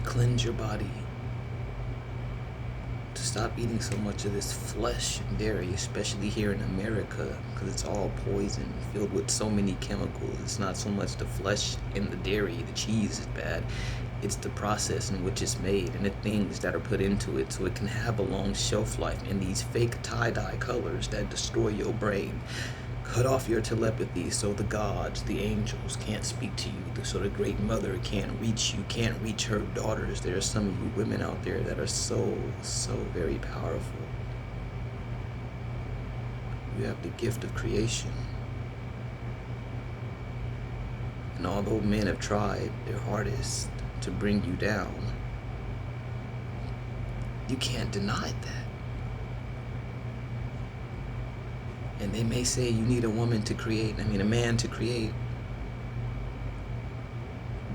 cleanse your body, to stop eating so much of this flesh and dairy, especially here in America, because it's all poison, filled with so many chemicals. It's not so much the flesh and the dairy, the cheese is bad. It's the process in which it's made and the things that are put into it so it can have a long shelf life, and these fake tie-dye colors that destroy your brain. Cut off your telepathy so the gods, the angels can't speak to you, so the great mother can't reach you, can't reach her daughters. There are some of you women out there that are so very powerful. You have the gift of creation. And although men have tried their hardest to bring you down, you can't deny that. And they may say you need a man to create.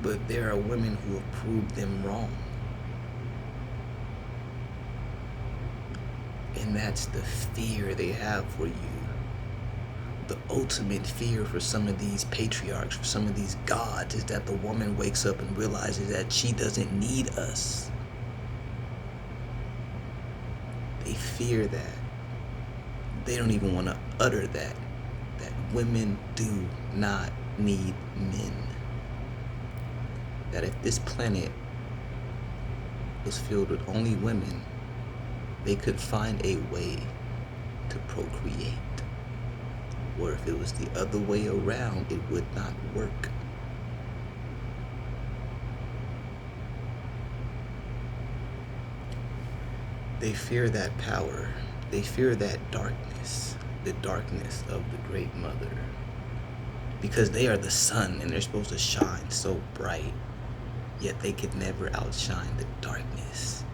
But there are women who have proved them wrong. And that's the fear they have for you. The ultimate fear for some of these patriarchs, for some of these gods, is that the woman wakes up and realizes that she doesn't need us. They fear that. They don't even want to utter that women do not need men. That if this planet was filled with only women, they could find a way to procreate. Or if it was the other way around, it would not work. They fear that power. They fear that darkness, the darkness of the Great Mother. Because they are the sun and they're supposed to shine so bright, yet they could never outshine the darkness.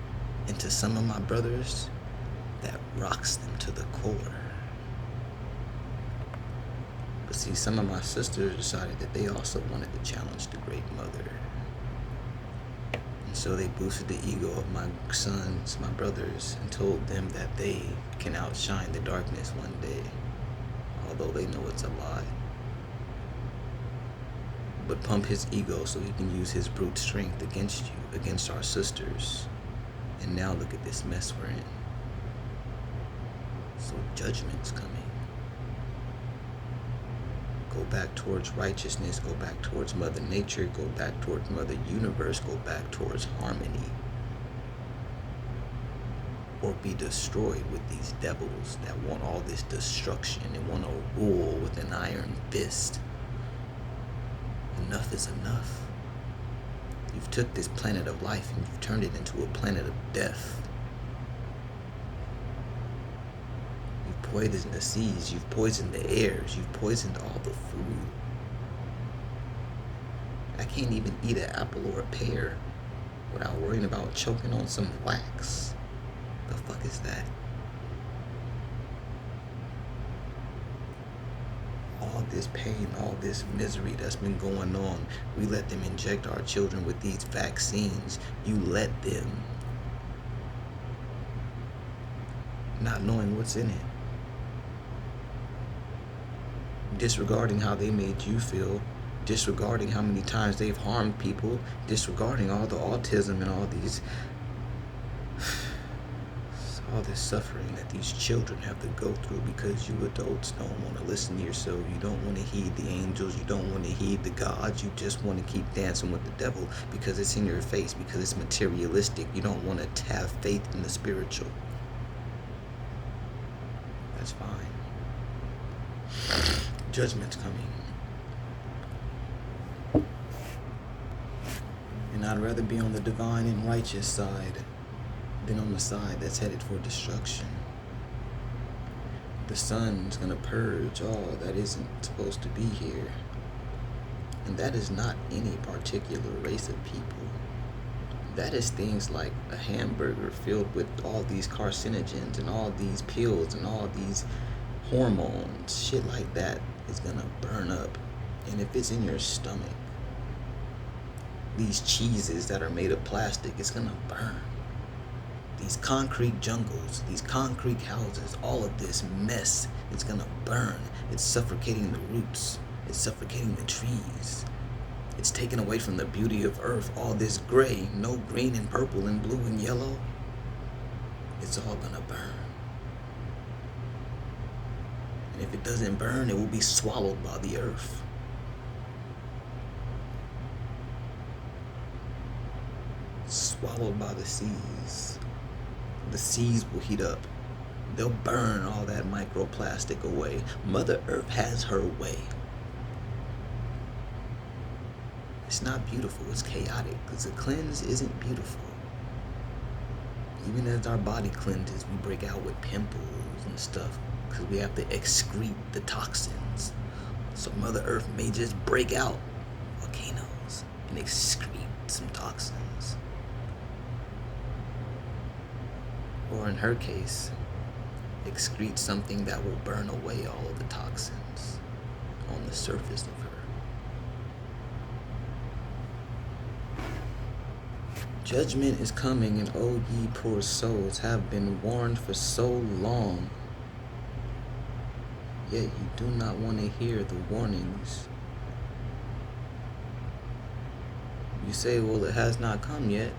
And to some of my brothers, that rocks them to the core. But see, some of my sisters decided that they also wanted to challenge the Great Mother. And so they boosted the ego of my sons, my brothers, and told them that they can outshine the darkness one day, although they know it's a lie. But pump his ego so he can use his brute strength against you, against our sisters. And now look at this mess we're in. So judgment's coming. Go back towards righteousness, go back towards Mother Nature, go back towards Mother Universe, go back towards harmony. Or be destroyed with these devils that want all this destruction and want to rule with an iron fist. Enough is enough. You've took this planet of life and you've turned it into a planet of death. You've poisoned the seas, you've poisoned the airs, you've poisoned all the food. I can't even eat an apple or a pear without worrying about choking on some wax. The fuck is that? All this pain, all this misery that's been going on, we let them inject our children with these vaccines. You let them. Not knowing what's in it. Disregarding how they made you feel. Disregarding how many times they've harmed people. Disregarding all the autism and all this suffering that these children have to go through because you adults don't want to listen to yourself. You don't want to heed the angels. You don't want to heed the gods. You just want to keep dancing with the devil because it's in your face, because it's materialistic. You don't want to have faith in the spiritual. That's fine. Judgment's coming. And I'd rather be on the divine and righteous side than on the side that's headed for destruction. The sun's gonna purge all that isn't supposed to be here. And that is not any particular race of people. That is things like a hamburger filled with all these carcinogens and all these pills and all these hormones. Shit like that is gonna burn up. And if it's in your stomach, these cheeses that are made of plastic, it's gonna burn. These concrete jungles, these concrete houses, all of this mess, it's gonna burn. It's suffocating the roots. It's suffocating the trees. It's taken away from the beauty of earth. All this gray, no green and purple and blue and yellow. It's all gonna burn. And if it doesn't burn, it will be swallowed by the earth. Swallowed by the seas. The seas will heat up. They'll burn all that microplastic away. Mother Earth has her way. It's not beautiful, it's chaotic, because a cleanse isn't beautiful. Even as our body cleanses, we break out with pimples and stuff, because we have to excrete the toxins. So Mother Earth may just break out volcanoes and excrete some toxins. Or in her case, excrete something that will burn away all of the toxins on the surface of her. Judgment is coming, and oh ye poor souls have been warned for so long. Yet you do not want to hear the warnings. You say, well, it has not come yet.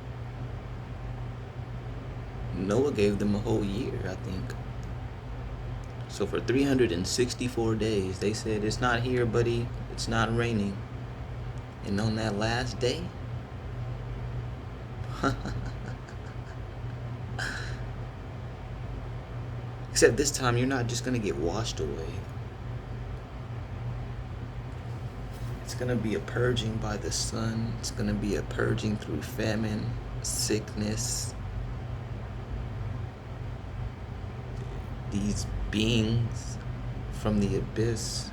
Noah gave them a whole year, I think. So for 364 days, they said, it's not here, buddy. It's not raining. And on that last day, except this time, you're not just going to get washed away. It's going to be a purging by the sun. It's going to be a purging through famine, sickness. These beings from the abyss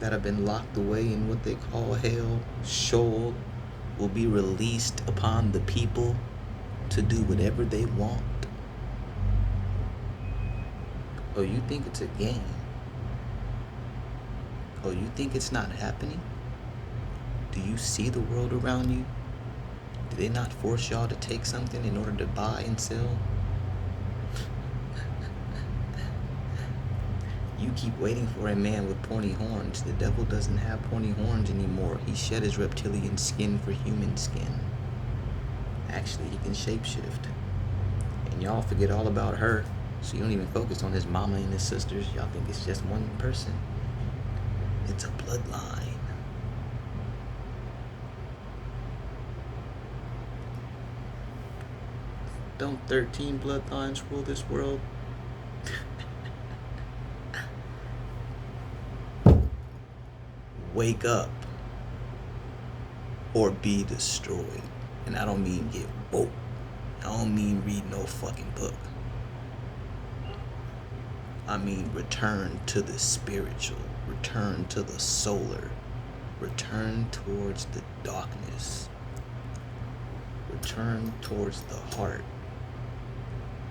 that have been locked away in what they call hell, Sheol, will be released upon the people to do whatever they want. Oh, you think it's a game? Oh, you think it's not happening? Do you see the world around you? Do they not force y'all to take something in order to buy and sell? You keep waiting for a man with pointy horns. The devil doesn't have pointy horns anymore. He shed his reptilian skin for human skin. Actually, he can shapeshift. And y'all forget all about her. So you don't even focus on his mama and his sisters. Y'all think it's just one person. It's a bloodline. Don't 13 bloodlines rule this world? Wake up or be destroyed. And I don't mean get woke. I don't mean read no fucking book. I mean return to the spiritual, return to the solar, return towards the darkness, return towards the heart,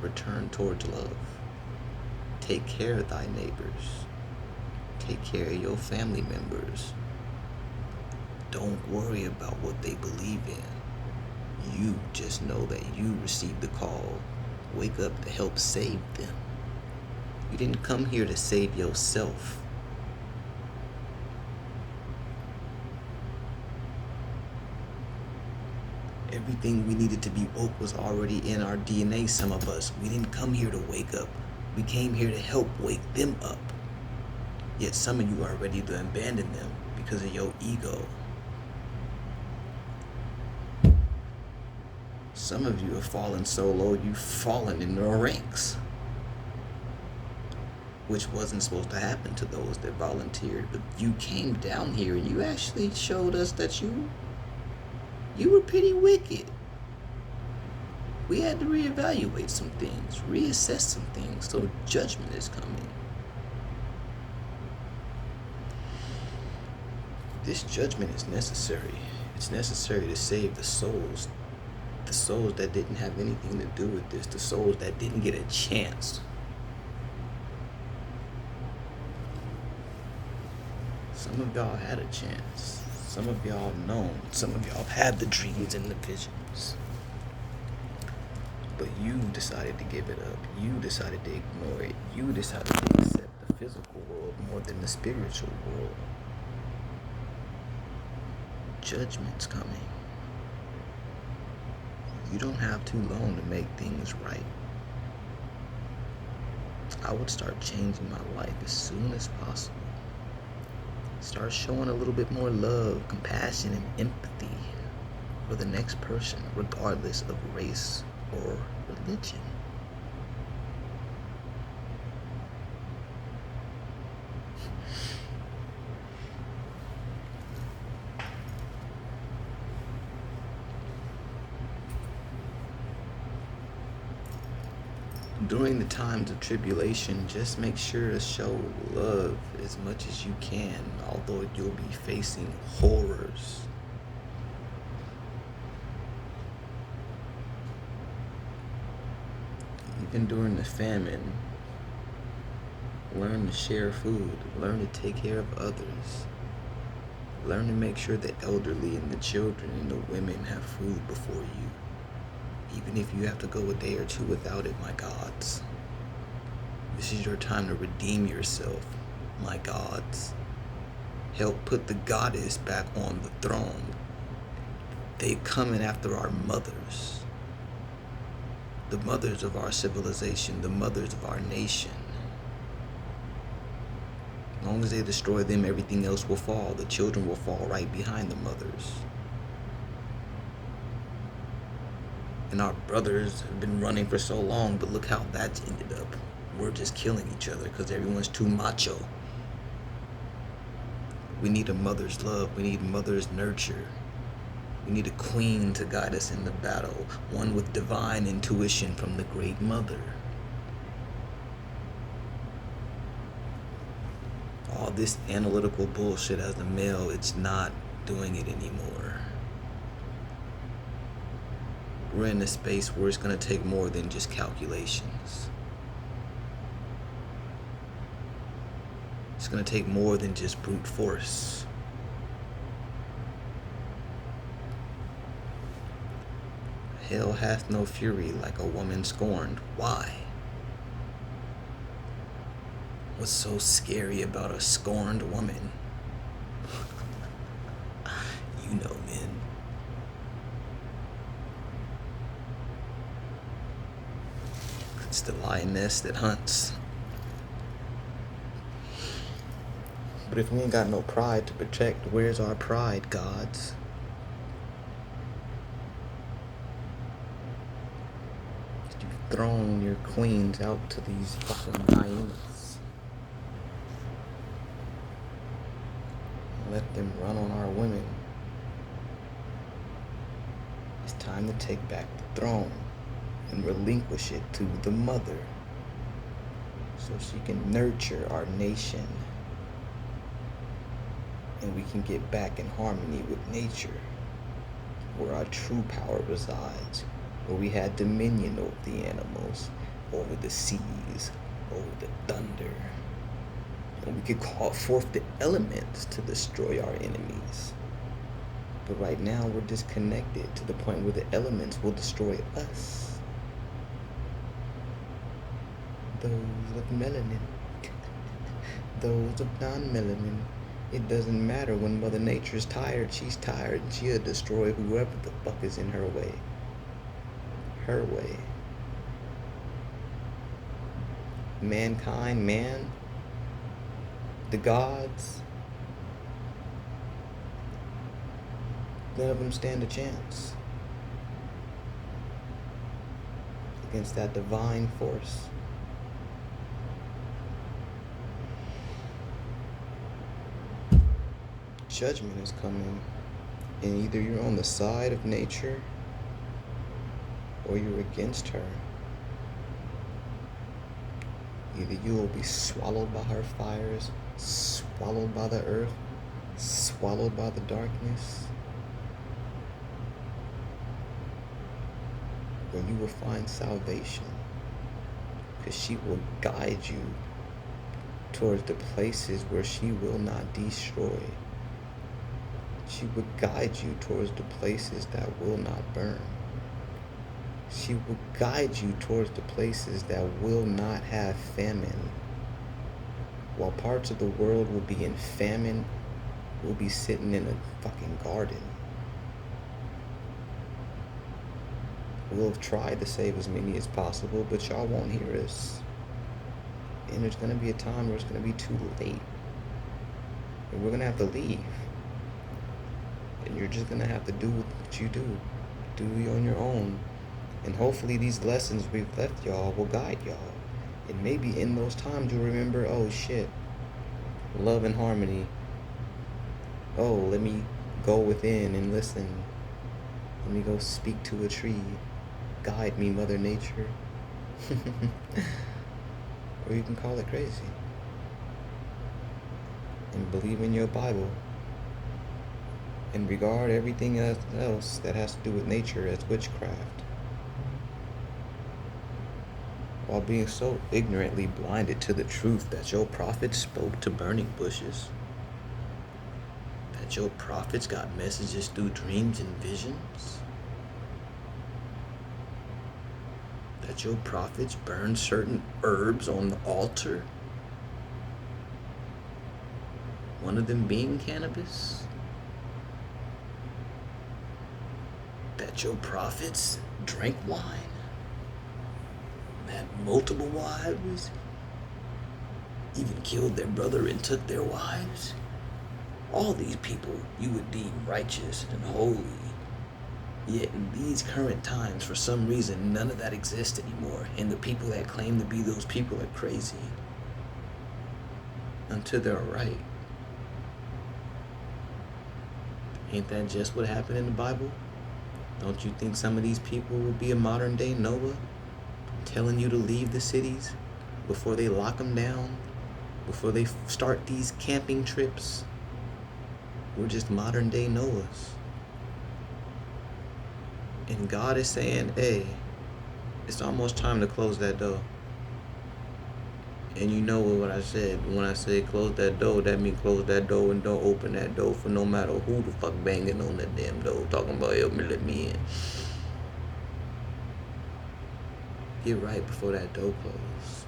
return towards love. Take care of thy neighbors. Take care of your family members. Don't worry about what they believe in. You just know that you received the call. Wake up to help save them. You didn't come here to save yourself. Everything we needed to be woke was already in our DNA, some of us. We didn't come here to wake up. We came here to help wake them up. Yet some of you are ready to abandon them because of your ego. Some of you have fallen so low, you've fallen in your ranks. Which wasn't supposed to happen to those that volunteered. But you came down here and you actually showed us that you were pretty wicked. We had to reevaluate some things, reassess some things, so judgment is coming. This judgment is necessary. It's necessary to save the souls that didn't have anything to do with this, the souls that didn't get a chance. Some of y'all had a chance. Some of y'all known. Some of y'all had the dreams and the visions. But you decided to give it up. You decided to ignore it. You decided to accept the physical world more than the spiritual world. Judgment's coming. You don't have too long to make things right. I would start changing my life as soon as possible. Start showing a little bit more love, compassion, and empathy for the next person, regardless of race or religion. During the times of tribulation, just make sure to show love as much as you can, although you'll be facing horrors. Even during the famine, learn to share food, learn to take care of others. Learn to make sure the elderly and the children and the women have food before you. Even if you have to go a day or two without it, my gods. This is your time to redeem yourself, my gods. Help put the goddess back on the throne. They coming after our mothers. The mothers of our civilization, the mothers of our nation. As long as they destroy them, everything else will fall. The children will fall right behind the mothers. And our brothers have been running for so long, but look how that's ended up. We're just killing each other because everyone's too macho. We need a mother's love. We need mother's nurture. We need a queen to guide us in the battle, one with divine intuition from the great mother. All this analytical bullshit as a male, it's not doing it anymore. We're in a space where it's going to take more than just calculations. It's going to take more than just brute force. Hell hath no fury like a woman scorned. Why? What's so scary about a scorned woman? You know, men. It's the lioness that hunts. But if we ain't got no pride to protect, where's our pride, gods? You've thrown your queens out to these fucking hyenas. Let them run on our women. It's time to take back the throne and relinquish it to the mother so she can nurture our nation and we can get back in harmony with nature, where our true power resides, where we had dominion over the animals, over the seas, over the thunder, and we could call forth the elements to destroy our enemies. But right now we're disconnected to the point where the elements will destroy us. Those of melanin, those of non-melanin. It doesn't matter when Mother Nature's tired, she's tired. She'll destroy whoever the fuck is in her way. Her way. Mankind, man, the gods, none of them stand a chance against that divine force. Judgment is coming, and either you're on the side of nature or you're against her. Either you will be swallowed by her fires, swallowed by the earth, swallowed by the darkness, or you will find salvation, because she will guide you towards the places where she will not destroy. She will guide you towards the places that will not burn. She will guide you towards the places that will not have famine. While parts of the world will be in famine, we'll be sitting in a fucking garden. We'll try to save as many as possible, but y'all won't hear us. And there's going to be a time where it's going to be too late. And we're going to have to leave. And you're just going to have to do what you do. Do on your own. And hopefully these lessons we've left y'all will guide y'all. And maybe in those times you'll remember, oh shit, love and harmony. Oh, let me go within and listen. Let me go speak to a tree. Guide me, Mother Nature. Or you can call it crazy. And believe in your Bible. And regard everything else that has to do with nature as witchcraft. While being so ignorantly blinded to the truth that your prophets spoke to burning bushes. That your prophets got messages through dreams and visions. That your prophets burned certain herbs on the altar. One of them being cannabis. That your prophets drank wine. Had multiple wives. Even killed their brother and took their wives. All these people you would deem righteous and holy. Yet in these current times, for some reason, none of that exists anymore. And the people that claim to be those people are crazy. Until they're right. Ain't that just what happened in the Bible? Don't you think some of these people will be a modern day Noah? Telling you to leave the cities before they lock them down? Before they start these camping trips? We're just modern day Noahs. And God is saying, hey, it's almost time to close that door. And you know what I said. When I say close that door, that means close that door and don't open that door for no matter who the fuck banging on that damn door. Talking about help me, let me in. Get right before that door closes.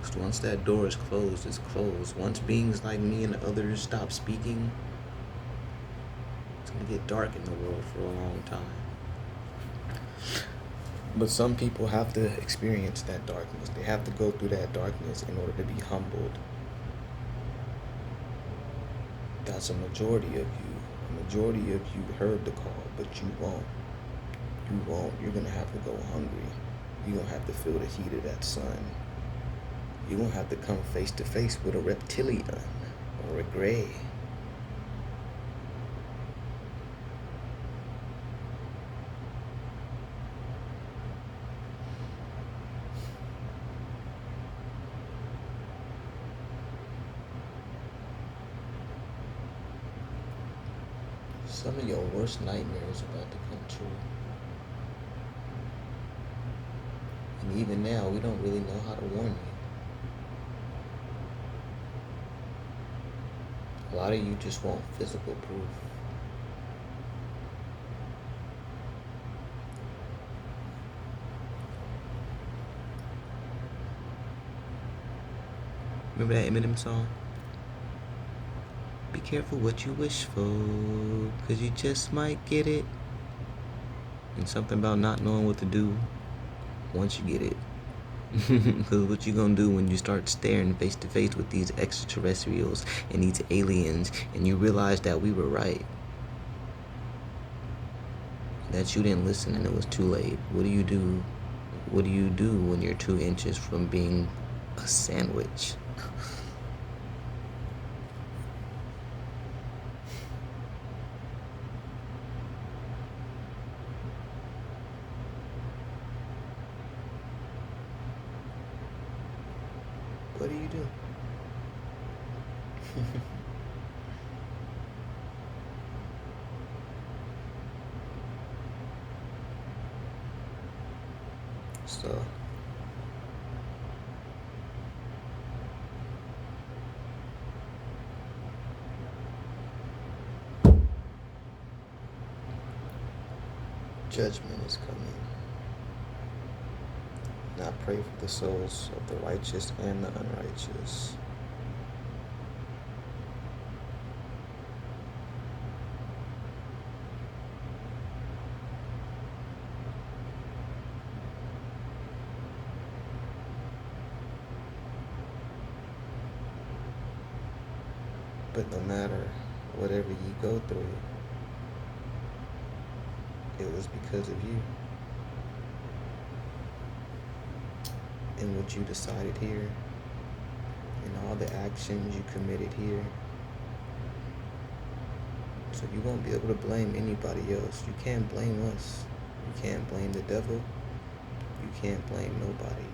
Because once that door is closed, it's closed. Once beings like me and others stop speaking, it's going to get dark in the world for a long time. But some people have to experience that darkness. They have to go through that darkness in order to be humbled. That's a majority of you. A majority of you heard the call, but you won't. You won't. You're going to have to go hungry. You're going to have to feel the heat of that sun. You're going to have to come face to face with a reptilian or a gray. Some of your worst nightmares about to come true. And even now, we don't really know how to warn you. A lot of you just want physical proof. Remember that Eminem song? Be careful what you wish for, 'cause you just might get it. And something about not knowing what to do once you get it. Because what you gonna do when you start staring face to face with these extraterrestrials and these aliens and you realize that we were right? That you didn't listen and it was too late. What do you do? What do you do when you're 2 inches from being a sandwich? What do you do? So, judgment is coming. And I pray for the souls of the righteous and the unrighteous. But no matter whatever you go through, it was because of you and what you decided here and all the actions you committed here. So you won't be able to blame anybody else. You can't blame us. You can't blame the devil. You can't blame nobody.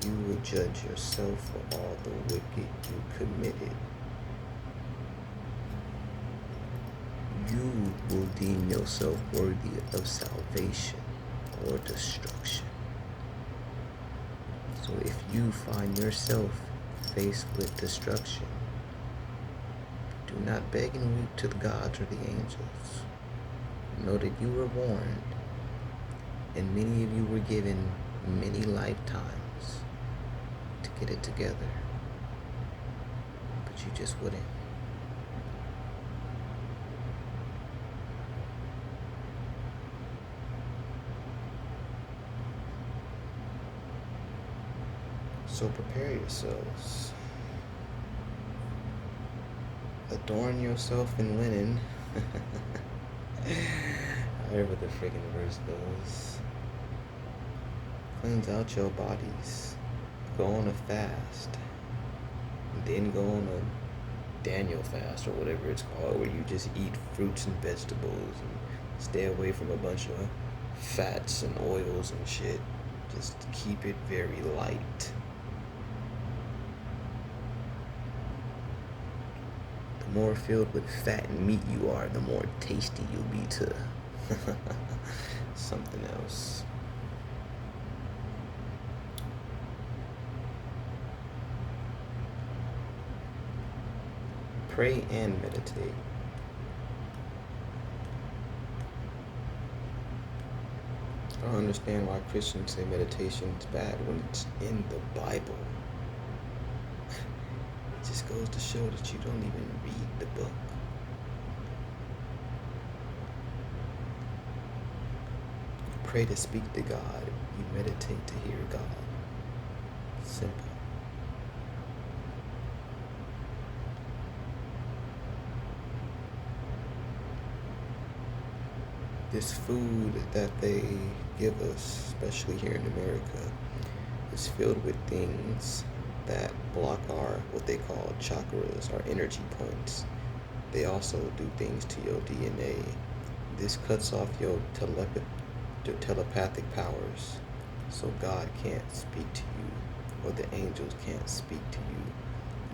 You will judge yourself for all the wicked you committed. You will deem yourself worthy of salvation or destruction. So if you find yourself faced with destruction, do not beg and weep to the gods or the angels. Know that you were warned, and many of you were given many lifetimes to get it together, but you just wouldn't. So prepare yourselves. Adorn yourself in linen. However the friggin' verse goes. Cleanse out your bodies. Go on a fast. And then go on a Daniel fast or whatever it's called, where you just eat fruits and vegetables and stay away from a bunch of fats and oils and shit. Just keep it very light. The more filled with fat and meat you are, the more tasty you'll be to something else. Pray and meditate. I don't understand why Christians say meditation is bad when it's in the Bible. It just goes to show that you don't even read the book. You pray to speak to God. You meditate to hear God. Simple. This food that they give us, especially here in America, is filled with things that block our, what they call chakras, our energy points. They also do things to your DNA. This cuts off your telepathic powers, so God can't speak to you, or the angels can't speak to you.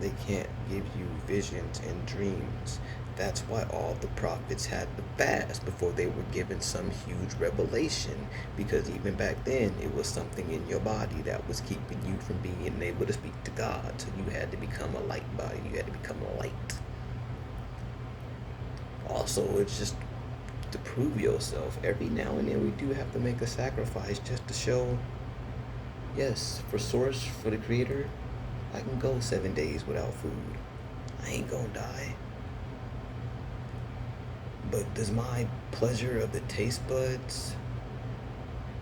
They can't give you visions and dreams. That's why all the prophets had to fast before they were given some huge revelation, because even back then it was something in your body that was keeping you from being able to speak to God. So you had to become a light body. You had to become a light. Also, it's just to prove yourself. Every now and then we do have to make a sacrifice just to show, yes, for source, for the creator, I can go 7 days without food. I ain't gonna die. But does my pleasure of the taste buds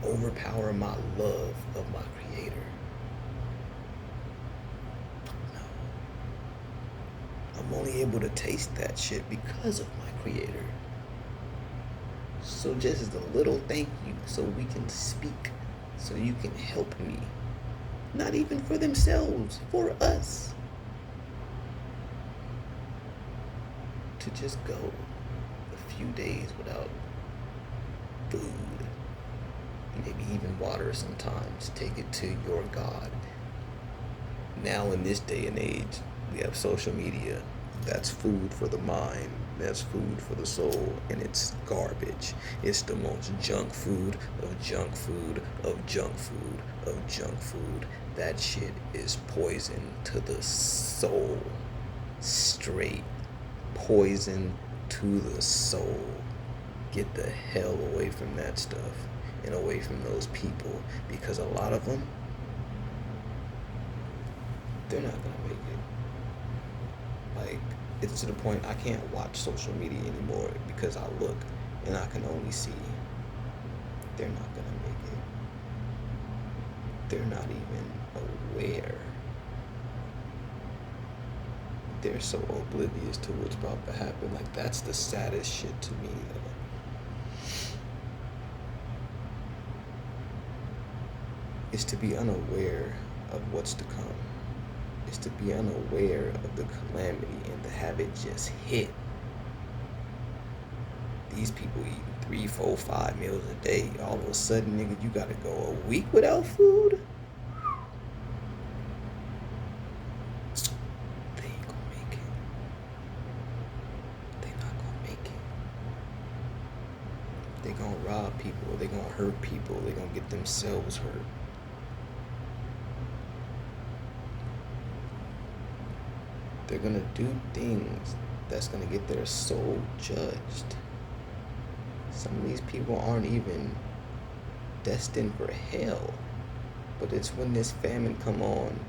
overpower my love of my creator? No. I'm only able to taste that shit because of my creator. So just as a little thank you, so we can speak, so you can help me. Not even for themselves, for us. To just go a few days without food, maybe even water sometimes. Take it to your God. Now in this day and age, we have social media. That's food for the mind. That's food for the soul, and it's garbage. It's the most junk food of junk food of junk food of junk food. That shit is poison to the soul. Straight poison to the soul. Get the hell away from that stuff and away from those people, because a lot of them, they're not gonna make it. Like, it's to the point I can't watch social media anymore because I look and I can only see they're not gonna make it. They're not even aware. they're so oblivious to what's about to happen. Like, that's the saddest shit to me, though. Is to be unaware of what's to come. Is to be unaware of the calamity and to have it just hit. These people eating 3, 4, 5 meals a day. All of a sudden, nigga, you gotta go a week without food? They ain't gonna make it. They not gonna make it. They gonna rob people. They gonna hurt people. They gonna get themselves hurt. They're gonna do things that's gonna get their soul judged. Some of these people aren't even destined for hell, but it's when this famine come on,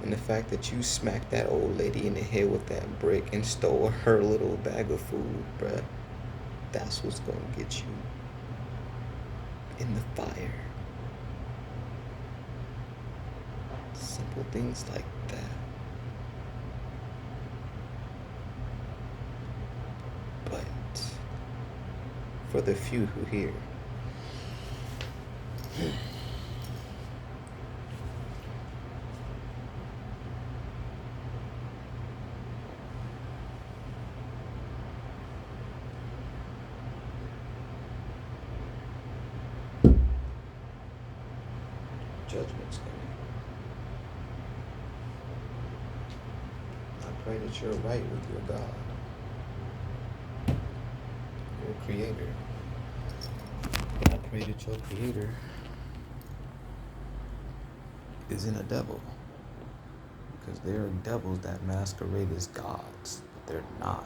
and the fact that you smacked that old lady in the head with that brick and stole her little bag of food, bruh, that's what's gonna get you in the fire. Simple things like that. But for the few who hear, judgment's coming. I pray that you're right with your God, your creator. I pray that your creator isn't a devil. Because there are devils that masquerade as gods, but they're not.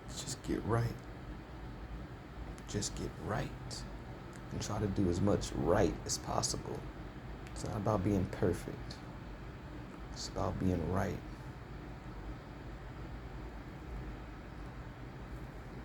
Just get right. Just get right. And try to do as much right as possible. It's not about being perfect. It's about being right.